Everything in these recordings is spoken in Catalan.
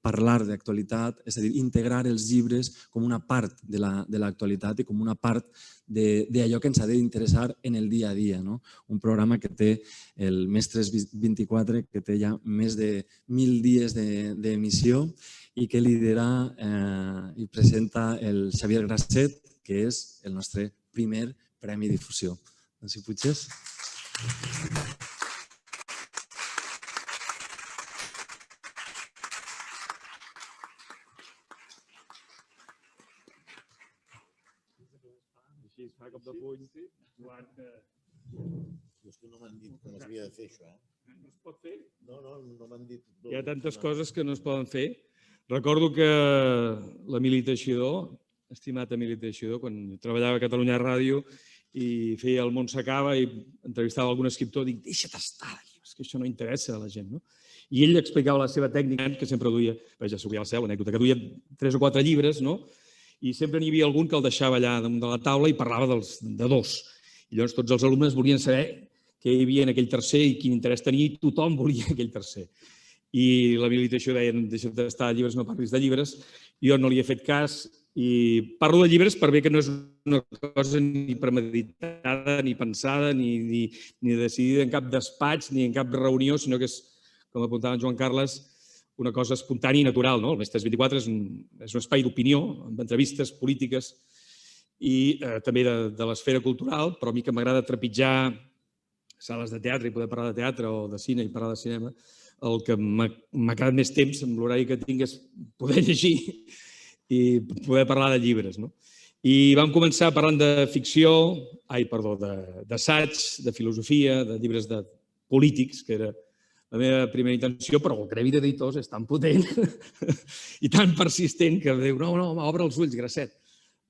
parlar d'actualitat, és a dir, integrar els llibres com una part de l'actualitat i com una part d'allò que ens ha d'interessar en el dia a dia. Un programa que té el Mestres 24, que té ja més de 1.000 dies d'emissió i que lidera i presenta el Xavier Grasset, que és el nostre primer Premi Difusió. Doncs si puges. Així es fa cop de puny. És que no m'han dit que m'havia de fer això. No es pot fer? No m'han dit... Hi ha tantes coses que no es poden fer. Recordo que l'Emili Teixidor, estimat Emili Teixidor, quan treballava a Catalunya Ràdio i feia El món s'acaba i entrevistava algun escriptor, dic, deixa't estar, és que això no interessa a la gent. I ell explicava la seva tècnica, que sempre duia, ja subia al cel, l'anècdota, que duia 3 o 4 llibres, i sempre n'hi havia algun que el deixava allà damunt de la taula i parlava de 2. I llavors tots els alumnes volien saber què hi havia en aquell tercer i quin interès tenia, i tothom volia aquell tercer. I l'habilitació deia, deixa't d'estar a llibres, no parlis de llibres. Jo no li he fet cas i parlo de llibres per bé que no és una cosa ni premeditada, ni pensada, ni decidida en cap despatx, ni en cap reunió, sinó que és, com apuntava en Joan Carles, una cosa espontània i natural. El Mestres 24 és un espai d'opinió, amb entrevistes polítiques i també de l'esfera cultural, però a mi que m'agrada trepitjar sales de teatre i poder parlar de teatre o de cine i parlar de cinema, el que m'ha quedat més temps amb l'horari que tinc és poder llegir i poder parlar de llibres. I vam començar parlant de ficció, d'assaig, de filosofia, de llibres polítics, que era la meva primera intenció, però el gremi d'editors és tan potent i tan persistent que diu, no, obre els ulls, Grasset.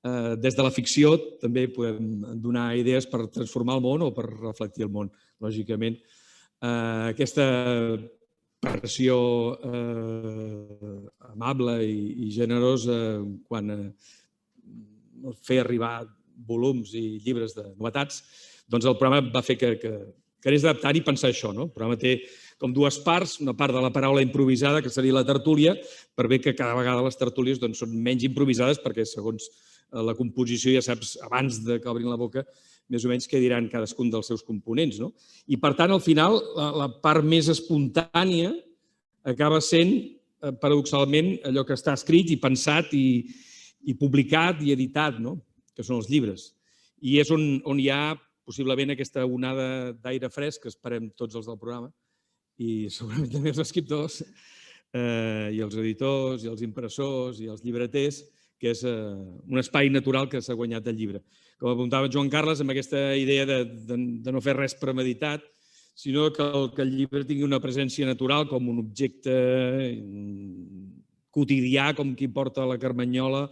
Des de la ficció també podem donar idees per transformar el món o per reflectir el món, lògicament. Aquesta pressió amable i generosa quan fer arribar volums i llibres de novetats, doncs el programa va fer que anés adaptant i pensar això. El programa té com 2 parts, una part de la paraula improvisada, que seria la tertúlia, per bé que cada vegada les tertúlies són menys improvisades perquè segons la composició ja saps, abans que obrin la boca, més o menys què diran cadascun dels seus components. I per tant, al final, la part més espontània acaba sent, paradoxalment, allò que està escrit i pensat i publicat i editat, que són els llibres. I és on hi ha possiblement aquesta onada d'aire fresc que esperem tots els del programa, i segurament també els escriptors, i els editors, i els impressors, i els llibreters, que és un espai natural que s'ha guanyat el llibre. Com apuntava Joan Carles, amb aquesta idea de no fer res premeditat, sinó que el llibre tingui una presència natural com un objecte quotidià, com qui porta la carmanyola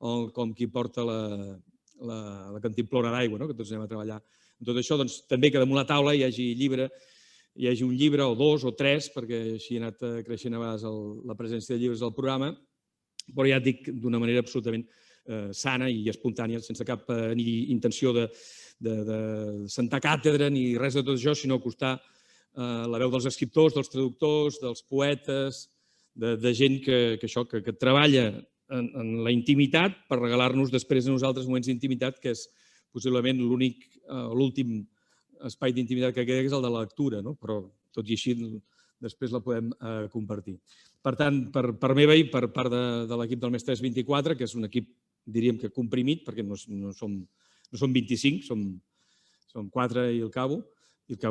o com qui porta la cantimplora d'aigua, que tots anem a treballar. Tot això, doncs, també que damunt la taula hi hagi un llibre o 2 o 3, perquè així ha anat creixent a vegades la presència de llibres al programa, però ja et dic d'una manera absolutament sana i espontània, sense cap ni intenció de sentar càtedra ni res de tot això, sinó acostar la veu dels escriptors, dels traductors, dels poetes, de gent que treballa en la intimitat per regalar-nos després a nosaltres moments d'intimitat, que és possiblement l'últim espai d'intimitat que queda, que és el de la lectura, però tot i així després la podem compartir. Per tant, per meva i per part de l'equip del Mestres 24, que és un equip, diríem que comprimit, perquè no som 25, som 4 i el Cabo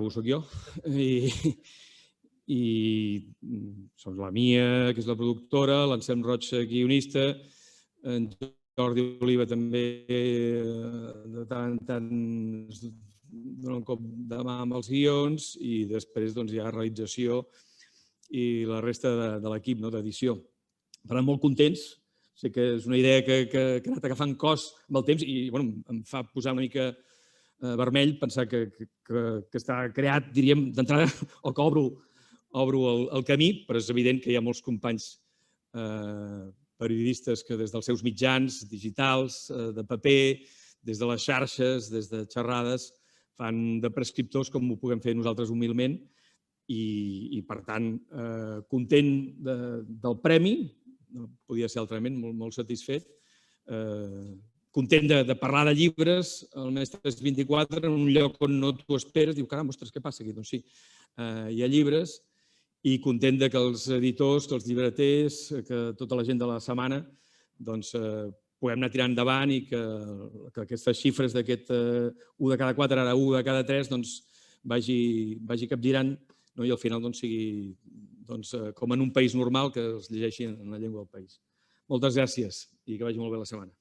soc jo, i som la Mia, que és la productora, l'Anselm Roig, guionista, en Jordi Oliva també de tant en tant dona un cop de mà amb els guions i després hi ha realització i la resta de l'equip d'edició. Per tant, molt contents. Sé que és una idea que ha anat agafant cos amb el temps i em fa posar una mica vermell pensar que està creat, diríem, d'entrada, o que obro el camí, però és evident que hi ha molts companys periodistes que des dels seus mitjans digitals, de paper, des de les xarxes, des de xerrades, fan de prescriptors com ho puguem fer nosaltres humilment i per tant, content del premi no podia ser altrament, molt satisfet. Content de parlar de llibres al Mestres 24 en un lloc on no t'ho esperes. Diu, caram, ostres, què passa aquí? Doncs sí, hi ha llibres i content que els editors, que els llibreters, que tota la gent de la setmana puguem anar tirant endavant i que aquestes xifres d'aquest 1 de cada 4, ara 1 de cada 3, vagi capgirant i al final sigui com en un país normal que es llegeixi en la llengua del país. Moltes gràcies i que vagi molt bé la setmana.